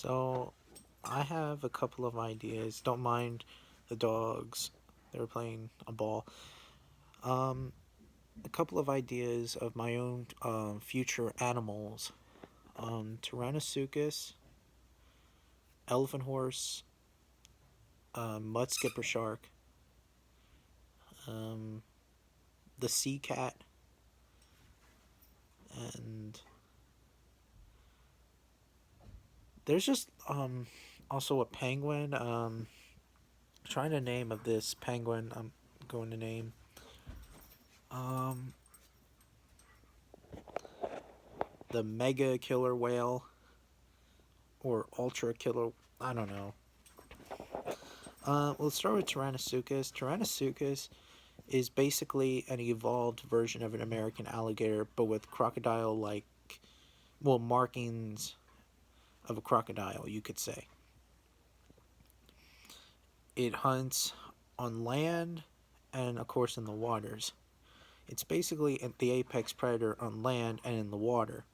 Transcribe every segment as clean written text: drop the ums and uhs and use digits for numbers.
So, I have a couple of ideas. Don't mind the dogs. They were playing a ball. Um, a couple of ideas of my own future animals. Tyrannosuchus, elephant horse, mud skipper shark, um, the sea cat, and there's just also a penguin. Trying to name of this penguin. I'm going to name. Um, the mega killer whale or ultra killer. I don't know. Let's start with Tyrannosuchus. Tyrannosuchus is basically an evolved version of an American alligator, but with crocodile-like, well, markings of a crocodile, you could say. It hunts on land and, of course, in the waters. It's basically the apex predator on land and in the water.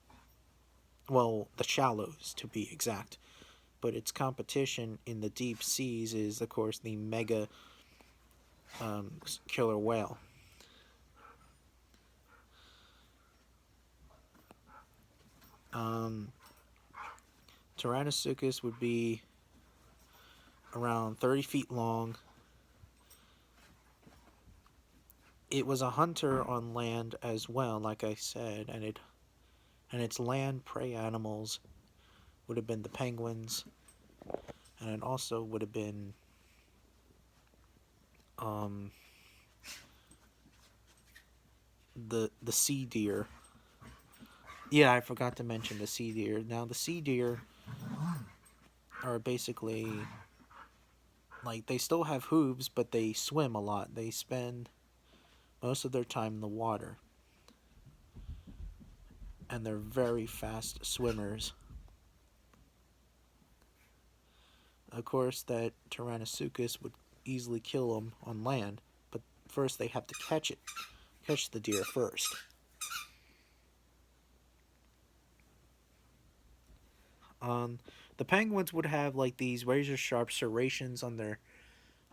Well, the shallows, to be exact. But its competition in the deep seas is, of course, the mega killer whale. Tyrannosuchus would be around 30 feet long. It was a hunter on land as well, like I said, and its land prey animals would have been the penguins, and it also would have been the sea deer. Yeah, I forgot to mention the sea deer. Now the sea deer are basically like they still have hooves, but they swim a lot. They spend most of their time in the water, and they're very fast swimmers. Of course, that Tyrannosuchus would easily kill them on land, but first they have to catch the deer first. Um, the penguins would have like these razor sharp serrations on their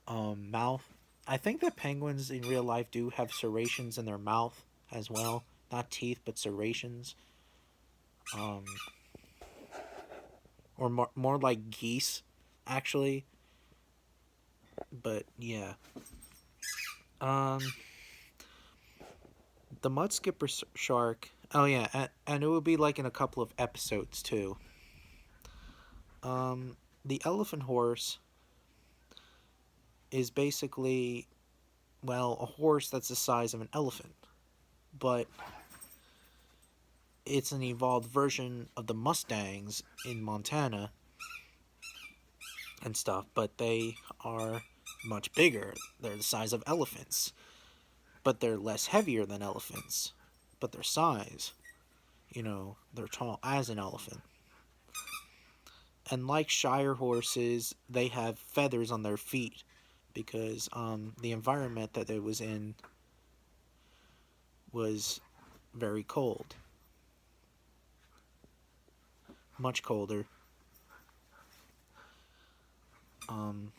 mouth. I think that penguins in real life do have serrations in their mouth as well, not teeth but serrations. Um, or more like geese, actually. But yeah. Um, the mud skipper shark. Oh yeah, and it would be like in a couple of episodes too. The elephant horse is basically, well, a horse that's the size of an elephant, but it's an evolved version of the Mustangs in Montana and stuff, but they are much bigger. They're the size of elephants, but they're less heavier than elephants, but their size, they're tall as an elephant. And like Shire horses, they have feathers on their feet because the environment that it was in was very cold, much colder. Um,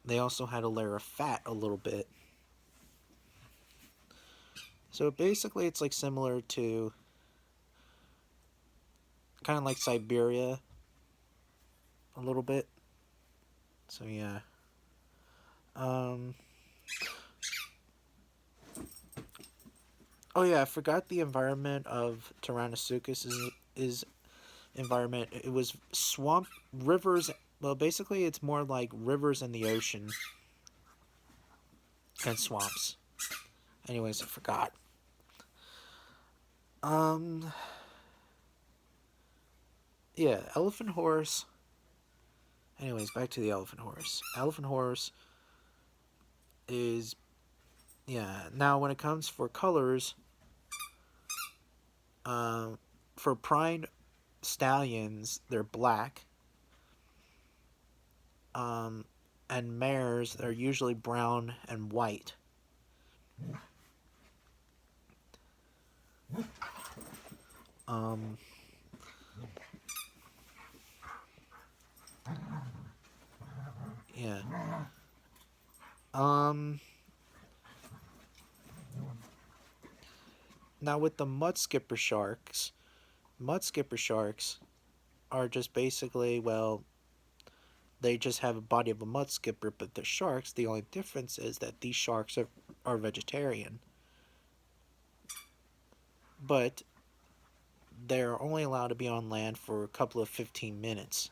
they also had a layer of fat a little bit. So basically, it's like similar to kind of like Siberia a little bit. So yeah. Um, oh yeah, I forgot the environment of Tyrannosuchus is environment. It was swamp, rivers. Well, basically, it's more like rivers in the ocean and swamps. Anyways, I forgot. Um, yeah, elephant horse. Anyways, back to the elephant horse. Elephant horse is, yeah. Now, when it comes for colors, for pride stallions, they're black. And mares, they're usually brown and white. Um, Um, Now with the mud skipper sharks are just basically, well, they just have a body of a mud skipper, but the sharks, the only difference is that these sharks are vegetarian. But they're only allowed to be on land for a couple of 15 minutes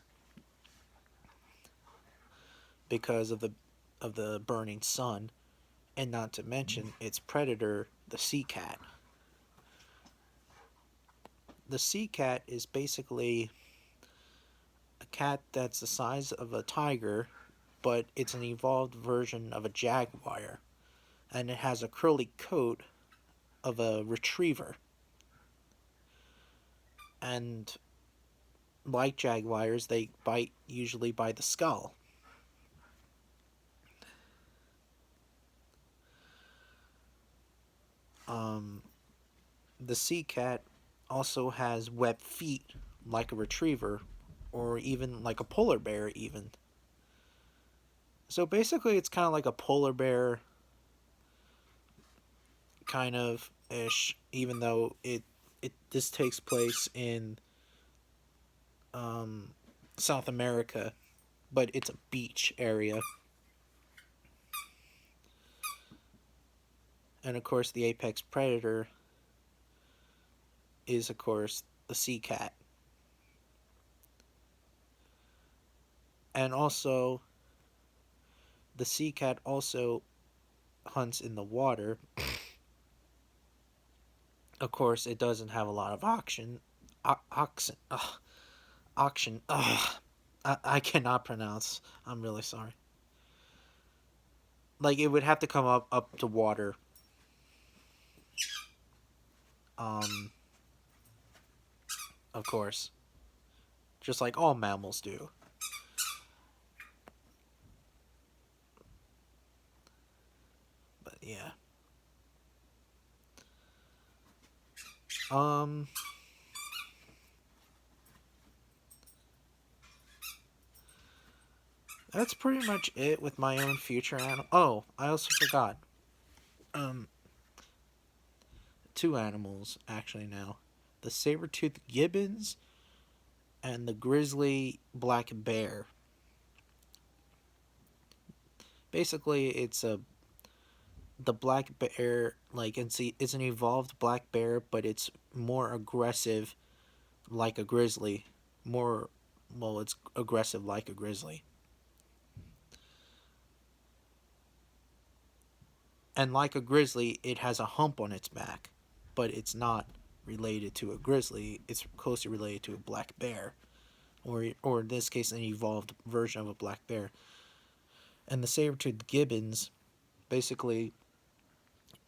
because of the burning sun, and not to mention its predator, the sea cat. The sea cat is basically a cat that's the size of a tiger, but it's an evolved version of a jaguar, and it has a curly coat of a retriever. And like jaguars, they bite usually by the skull. Um, the sea cat also has webbed feet like a retriever, or even like a polar bear, even. So basically, it's kind of like a polar bear, kind of ish, even though it this takes place in um, South America, but it's a beach area. And of course, the apex predator is, of course, the sea cat. And also, the sea cat also hunts in the water. Of course, it doesn't have a lot of oxygen. Oxen. Oxygen. I cannot pronounce. I'm really sorry. Like, it would have to come up to water. Um, of course. Just like all mammals do. But yeah. Um, that's pretty much it with my own future animal. Oh, I also forgot. Um, two animals actually now: the saber-toothed gibbons and the grizzly black bear. Basically, it's a the black bear, like, it's an evolved black bear, but it's more aggressive, like a grizzly. More, well, it's aggressive like a grizzly. And like a grizzly, it has a hump on its back, but it's not related to a grizzly. It's closely related to a black bear, or in this case, an evolved version of a black bear. And the saber-toothed gibbons, basically,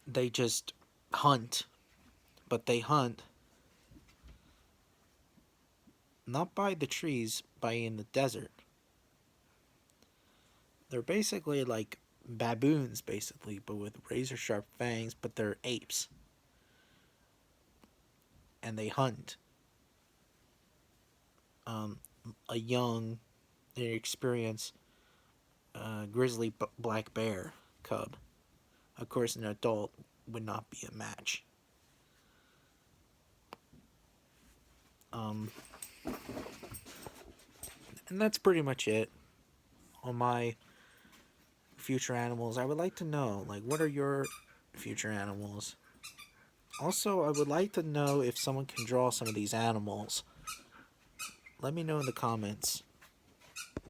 they just hunt, but they hunt not by the trees, by in the desert. They're basically like baboons, basically, but with razor sharp fangs, but they're apes. And they hunt um, a young, inexperienced grizzly black bear cub. Of course, an adult would not be a match. Um, and that's pretty much it on my future animals. I would like to know, like, what are your future animals? Also, I would like to know if someone can draw some of these animals. Let me know in the comments.